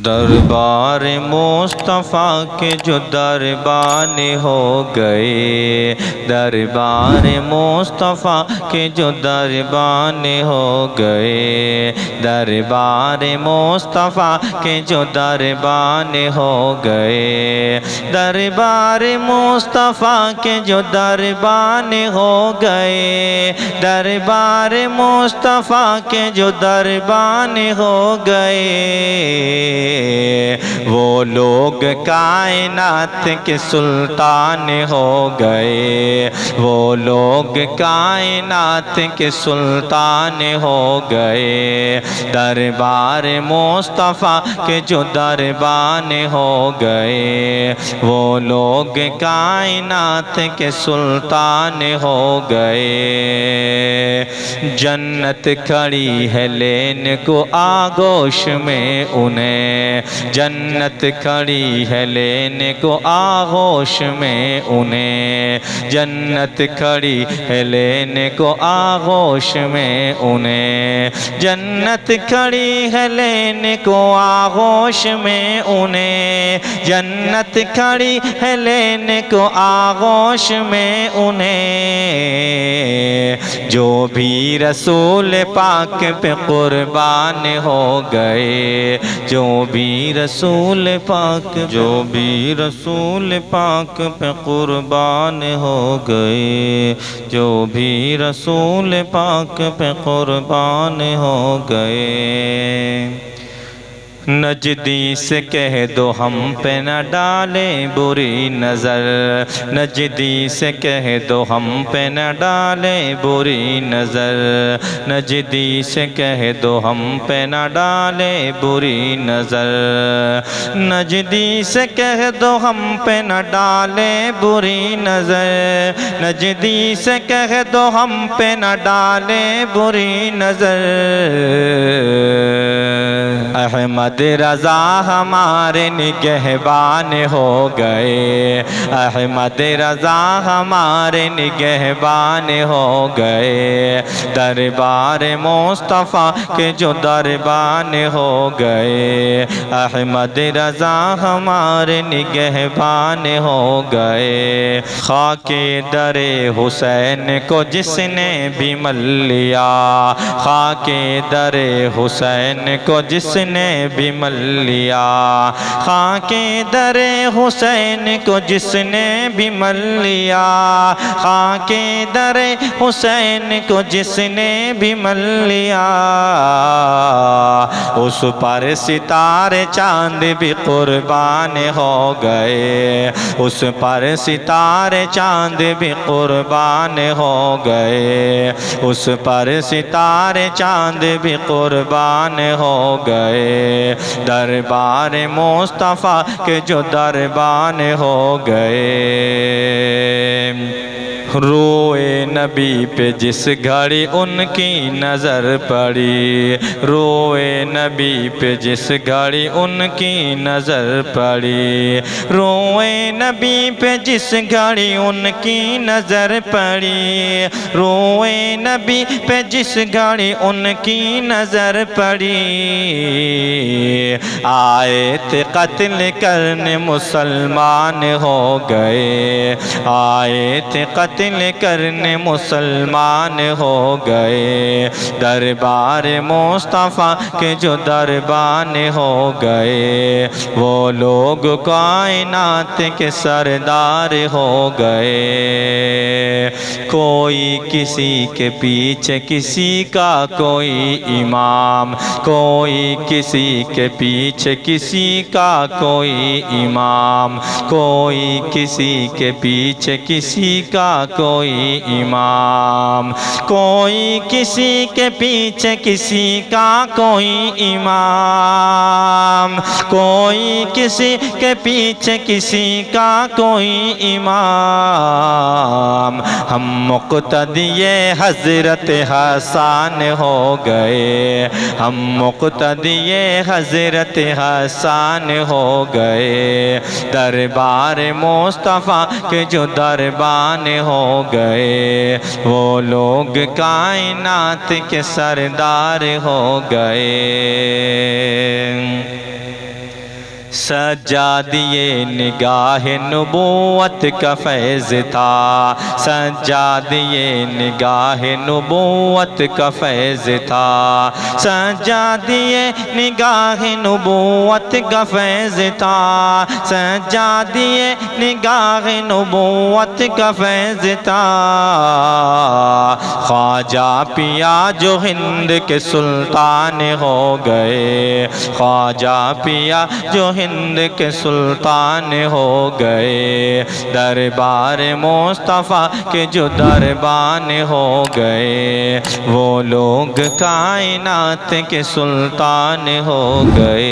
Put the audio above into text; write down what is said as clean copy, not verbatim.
دربار مصطفیٰ کے جو دربان ہو گئے، دربار مصطفیٰ کے جو دربان ہو گئے، دربار مصطفیٰ کے جو دربان ہو گئے، دربار مصطفیٰ کے جو دربان ہو گئے، دربار مصطفیٰ کے جو دربان ہو گئے، وہ لوگ کائنات کے سلطان ہو گئے، وہ لوگ کائنات کے سلطان ہو گئے، دربار مصطفیٰ کے جو دربان ہو گئے، وہ لوگ کائنات کے سلطان ہو گئے۔ جنت کھڑی ہے لینے کو آغوش میں انہیں، جنت کھڑی ہے لینے کو آغوش میں انہیں، جنت کھڑی ہے لینے کو آغوش میں انہیں، جنت کھڑی ہے لینے کو آغوش میں انہیں، جنت کھڑی ہے لینے کو آغوش میں انہیں، جو بھی رسول پاک پہ قربان ہو گئے، جو بھی رسول پاک، جو بھی رسول پاک پہ قربان ہو گئے، جو بھی رسول پاک پہ قربان ہو گئے۔ نجدی سے کہہ دو ہم پہ نہ ڈالیں بری نظر، نجدی سے کہہ دو ہم پہ نہ ڈالیں بری نظر، نجدی سے کہہ دو ہم پہ نہ ڈالیں بری نظر، نجدی سے کہہ دو ہم پہ نہ ڈالیں بری نظر، نجدی سے کہہ دو ہم پہ نہ ڈالیں بری نظر۔ احمد رضا ہمارے نگہبان ہو گئے، احمد رضا ہمارے نگہبان ہو گئے، دربار مصطفیٰ کے جو دربان ہو گئے، احمد رضا ہمارے نگہبان ہو گئے۔ خاک در حسین کو جس نے بھی مل لیا، خاک در حسین کو جس نے بھی مل لیا، خاک در حسین کو جس نے بھی مل لیا، خاک در حسین کو جس نے بھی مل لیا، اس پر ستارے چاند بھی قربان ہو گئے، اس پر ستارے چاند بھی قربان ہو گئے، اس پر ستارے چاند بھی قربان ہو گئے، دربار مصطفیٰ کے جو دربان ہو گئے۔ روئے نبی پہ جس گھڑی ان کی نظر پڑی، روئے نبی پہ جس گھڑی ان کی نظر پڑی، روئے نبی پہ جس گھڑی ان کی نظر پڑی، روئے نبی پہ جس گھڑی ان کی نظر پڑی، آئے تھے قتل کرنے مسلمان ہو گئے، آئے تھے قتل کرنے مسلمان ہو گئے، دربار مصطفیٰ کے جو دربان ہو گئے، وہ لوگ کائنات کے سردار ہو گئے۔ کوئی کسی کے پیچھے کسی کا کوئی امام، کوئی کسی کے پیچھے کسی کا کوئی امام، کوئی کسی کے پیچھے کسی کا کوئی امام، کوئی کسی کے پیچھے کسی کا کوئی امام، کوئی کسی کے پیچھے کسی کا کوئی امام، ہم مقتدی حضرت حسان ہو گئے، ہم مقتدی حضرت حسان ہو گئے، دربار مصطفیٰ کے جو دربان ہو گئے، وہ لوگ کائنات کے سردار ہو گئے۔ سجادیے نگاہ نبوت کا فیض تھا، سجادیے نگاہ نبوت کا فیض تھا، سجادیے نگاہ نبوت کا فیض تھا، سجادیے نگاہ نبوت کا فیض تھا۔ خواجہ پیا جو ہند کے سلطان ہو گئے، خواجہ پیا جو ہند کے سلطان ہو گئے، دربار مصطفیٰ کے جو دربان ہو گئے، وہ لوگ کائنات کے سلطان ہو گئے۔